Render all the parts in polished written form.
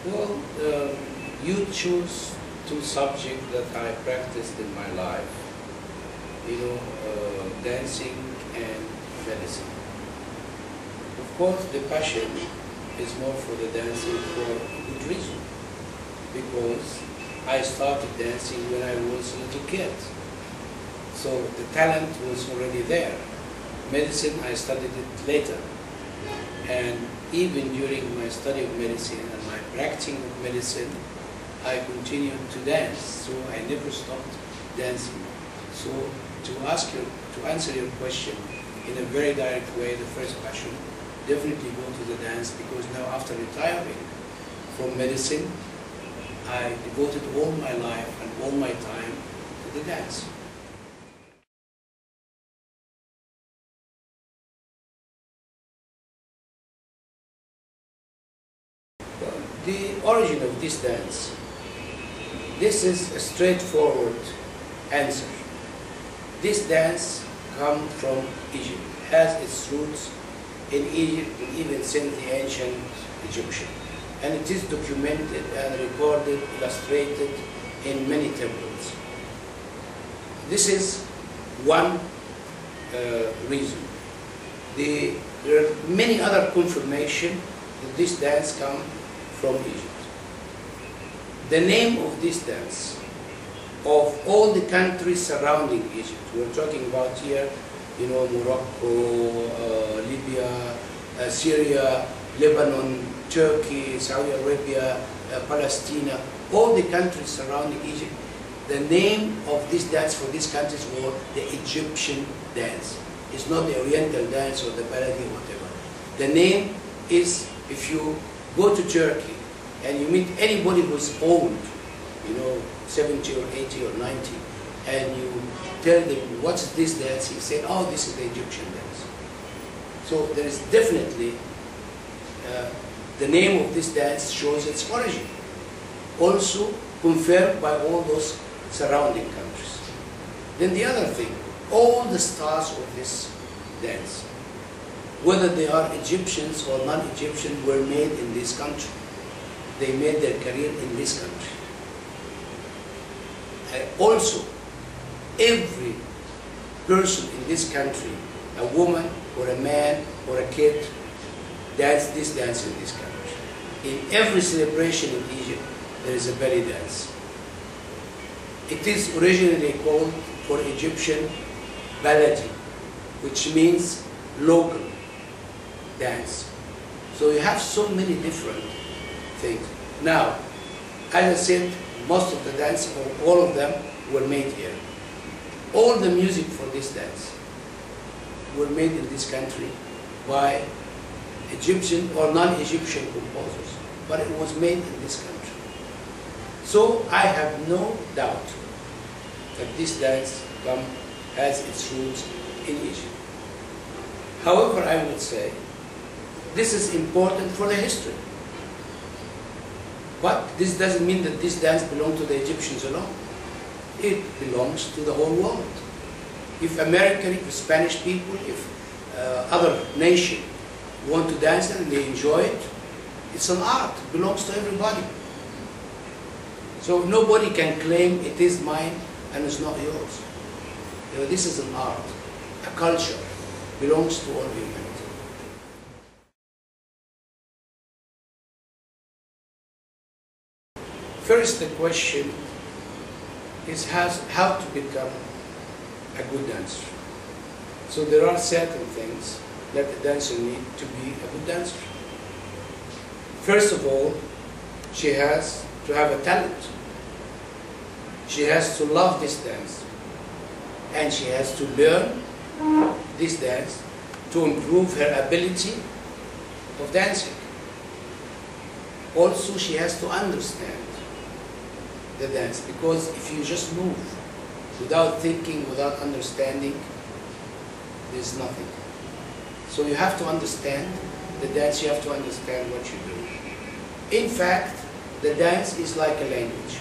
Well, you choose two subjects that I practiced in my life, dancing and medicine. Of course, the passion is more for the dancing for a good reason, because I started dancing when I was a little kid. So the talent was already there. Medicine, I studied it later. And even during my study of medicine and my practicing of medicine, I continued to dance. So I never stopped dancing. So to answer your question in a very direct way, the first passion, definitely go to the dance, because now after retiring from medicine, I devoted all my life and all my time to the dance. The origin of this dance, this is a straightforward answer. This dance comes from Egypt, has its roots in Egypt, even since the ancient Egyptian. And it is documented and recorded, illustrated in many temples. This is one reason. There are many other confirmations that this dance comes from Egypt. The name of this dance, of all the countries surrounding Egypt, we're talking about here, Morocco, Libya, Syria, Lebanon, Turkey, Saudi Arabia, Palestine, all the countries surrounding Egypt, the name of this dance for these countries was the Egyptian dance. It's not the Oriental dance or the Baladi or whatever. The name is, if you go to Turkey and you meet anybody who's old, 70 or 80 or 90, and you tell them, what's this dance? He said, oh, this is the Egyptian dance. So there is definitely, the name of this dance shows its origin. Also confirmed by all those surrounding countries. Then the other thing, all the stars of this dance, whether they are Egyptians or non-Egyptian, were made in this country. They made their career in this country. Also, every person in this country, a woman or a man or a kid, dance this dance in this country. In every celebration in Egypt, there is a belly dance. It is originally called for Egyptian baladi, which means local dance. So you have so many different things. Now, as I said, most of the dance, or all of them, were made here. All the music for this dance were made in this country by Egyptian or non-Egyptian composers, but it was made in this country. So I have no doubt that this dance has its roots in Egypt. However, I would say this is important for the history. But this doesn't mean that this dance belongs to the Egyptians alone. It belongs to the whole world. If American, if Spanish people, if other nation want to dance and they enjoy it, it's an art. It belongs to everybody. So nobody can claim it is mine and it's not yours. This is an art, a culture, belongs to all humanity. First, the question is how to become a good dancer. So there are certain things that the dancer needs to be a good dancer. First of all, she has to have a talent. She has to love this dance. And she has to learn this dance to improve her ability of dancing. Also, she has to understand the dance, because if you just move without thinking, without understanding, there's nothing. So you have to understand the dance, you have to understand what you do. In fact, the dance is like a language.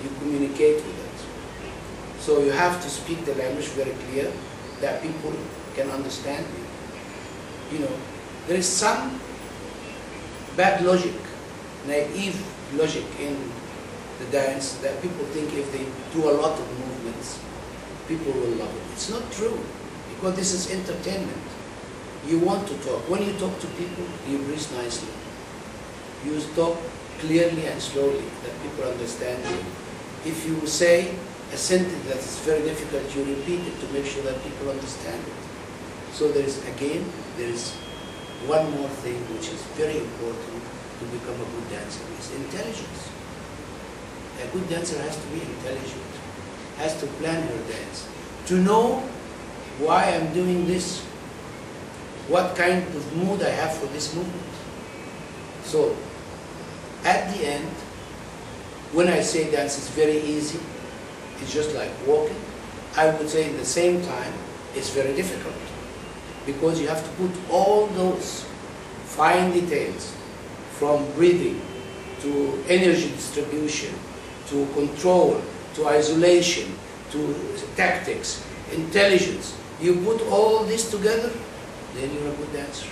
You communicate with it. So you have to speak the language very clear that people can understand you. There is some bad logic naive logic in the dance that people think if they do a lot of movements, people will love it. It's not true, because this is entertainment. You want to talk. When you talk to people, you breathe nicely. You talk clearly and slowly, that people understand you. If you say a sentence that is very difficult, you repeat it to make sure that people understand it. So there is one more thing which is very important to become a good dancer, is intelligence. A good dancer has to be intelligent, has to plan her dance, to know why I'm doing this, what kind of mood I have for this movement. So, at the end, when I say dance is very easy, it's just like walking, I would say at the same time, it's very difficult, because you have to put all those fine details, from breathing, to energy distribution, to control, to isolation, to tactics, intelligence. You put all this together, then you're a good dancer.